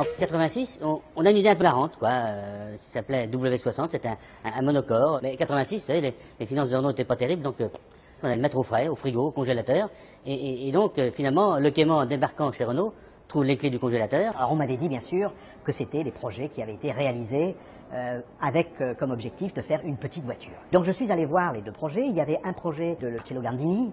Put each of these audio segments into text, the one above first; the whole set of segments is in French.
En 86, on a une idée un peu marrante, quoi. Ça s'appelait W60, c'était un monocore. Mais 86, vous savez, les finances de Renault n'étaient pas terribles, donc on allait le mettre au frais, au frigo, au congélateur. Et donc, finalement, le Cayman, débarquant chez Renault, trouve les clés du congélateur. Alors on m'avait dit bien sûr que c'était des projets qui avaient été réalisés avec comme objectif de faire une petite voiture. Donc je suis allé voir les deux projets. Il y avait un projet de Cello Gandini,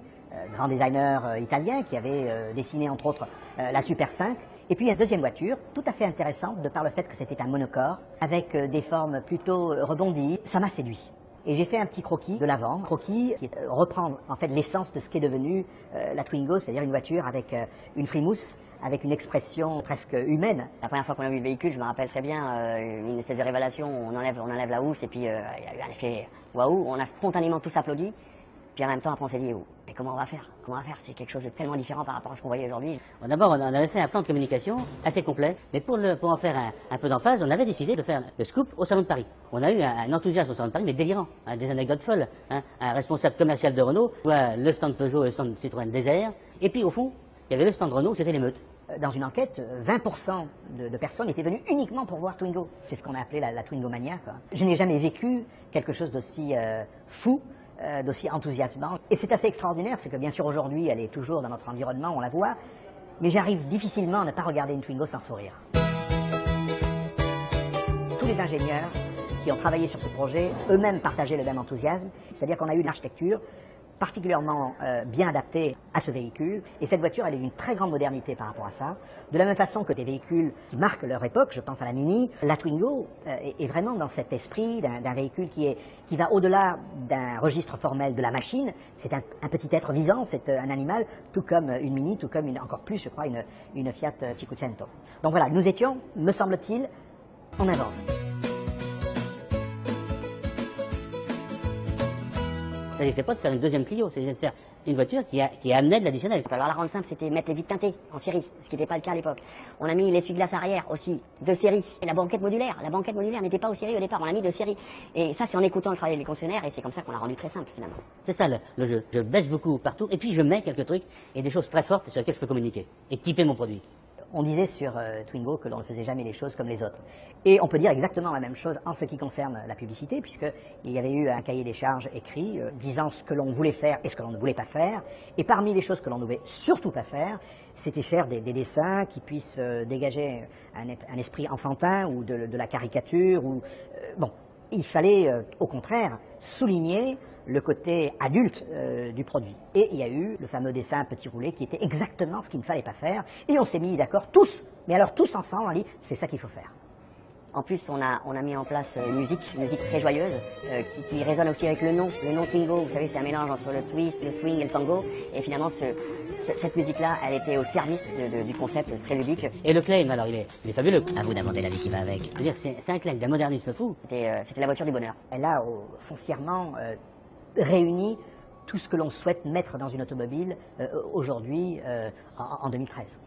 grand designer italien, qui avait dessiné entre autres la Super 5. Et puis une deuxième voiture, tout à fait intéressante de par le fait que c'était un monocore, avec des formes plutôt rebondies. Ça m'a séduit. Et j'ai fait un petit croquis de l'avant, croquis qui reprend en fait l'essence de ce qu'est devenu la Twingo, c'est-à-dire une voiture avec une frimousse, avec une expression presque humaine. La première fois qu'on a vu le véhicule, je me rappelle très bien, une espèce de révélation, on enlève la housse et puis il y a eu un effet waouh, on a spontanément tous applaudi. Puis en même temps, après on s'est dit, mais comment on va faire? Comment on va faire? C'est quelque chose de tellement différent par rapport à ce qu'on voyait aujourd'hui. D'abord, on avait fait un plan de communication assez complet, mais pour en faire un peu d'emphase, on avait décidé de faire le scoop au Salon de Paris. On a eu un enthousiasme au Salon de Paris, mais délirant, des anecdotes folles. Un responsable commercial de Renault voit le stand Peugeot et le stand Citroën désert, et puis au fond, il y avait le stand Renault, c'était l'émeute. Dans une enquête, 20% de personnes étaient venues uniquement pour voir Twingo. C'est ce qu'on a appelé la Twingo Mania, quoi. Je n'ai jamais vécu quelque chose d'aussi fou, d'aussi enthousiasmant. Et c'est assez extraordinaire, c'est que bien sûr aujourd'hui elle est toujours dans notre environnement, on la voit, mais j'arrive difficilement à ne pas regarder une Twingo sans sourire. Tous les ingénieurs qui ont travaillé sur ce projet, eux-mêmes partageaient le même enthousiasme, c'est-à-dire qu'on a eu une architecture particulièrement bien adaptée à ce véhicule, et cette voiture elle est d'une très grande modernité par rapport à ça, de la même façon que des véhicules qui marquent leur époque, je pense à la Mini. La Twingo est vraiment dans cet esprit d'un véhicule qui va au-delà d'un registre formel de la machine. C'est un petit être vivant, c'est un animal, tout comme une Mini, tout comme encore plus je crois une Fiat Cinquecento. Donc voilà, nous étions, me semble-t-il, en avance. Il ne s'agissait pas de faire une deuxième Clio, c'est de faire une voiture qui amenait de l'additionnel. Alors la rendre simple, c'était mettre les vitres teintées en série, ce qui n'était pas le cas à l'époque. On a mis l'essuie-glace arrière aussi, de série. Et la banquette modulaire n'était pas aux séries au départ, on l'a mis de série. Et ça, c'est en écoutant le travail des concessionnaires, et c'est comme ça qu'on l'a rendu très simple finalement. C'est ça le jeu. Je baisse beaucoup partout, et puis je mets quelques trucs et des choses très fortes sur lesquelles je peux communiquer et typer mon produit. On disait sur Twingo que l'on ne faisait jamais les choses comme les autres. Et on peut dire exactement la même chose en ce qui concerne la publicité, puisqu'il y avait eu un cahier des charges écrit disant ce que l'on voulait faire et ce que l'on ne voulait pas faire. Et parmi les choses que l'on ne voulait surtout pas faire, c'était faire des dessins qui puissent dégager un esprit enfantin ou de la caricature. Bon, il fallait au contraire souligner le côté adulte du produit. Et il y a eu le fameux dessin petit roulé qui était exactement ce qu'il ne fallait pas faire. Et on s'est mis d'accord tous, mais alors tous ensemble, on a dit c'est ça qu'il faut faire. En plus, on a mis en place une musique très joyeuse, qui résonne aussi avec le nom Twingo. Vous savez, c'est un mélange entre le twist, le swing et le tango. Et finalement, cette musique-là, elle était au service du concept très ludique. Et le claim, alors, il est fabuleux. À vous d'inventer la vie qui va avec. C'est-à-dire, c'est un claim d'un modernisme fou. C'était la voiture du bonheur. Elle a foncièrement réuni tout ce que l'on souhaite mettre dans une automobile aujourd'hui, en 2013.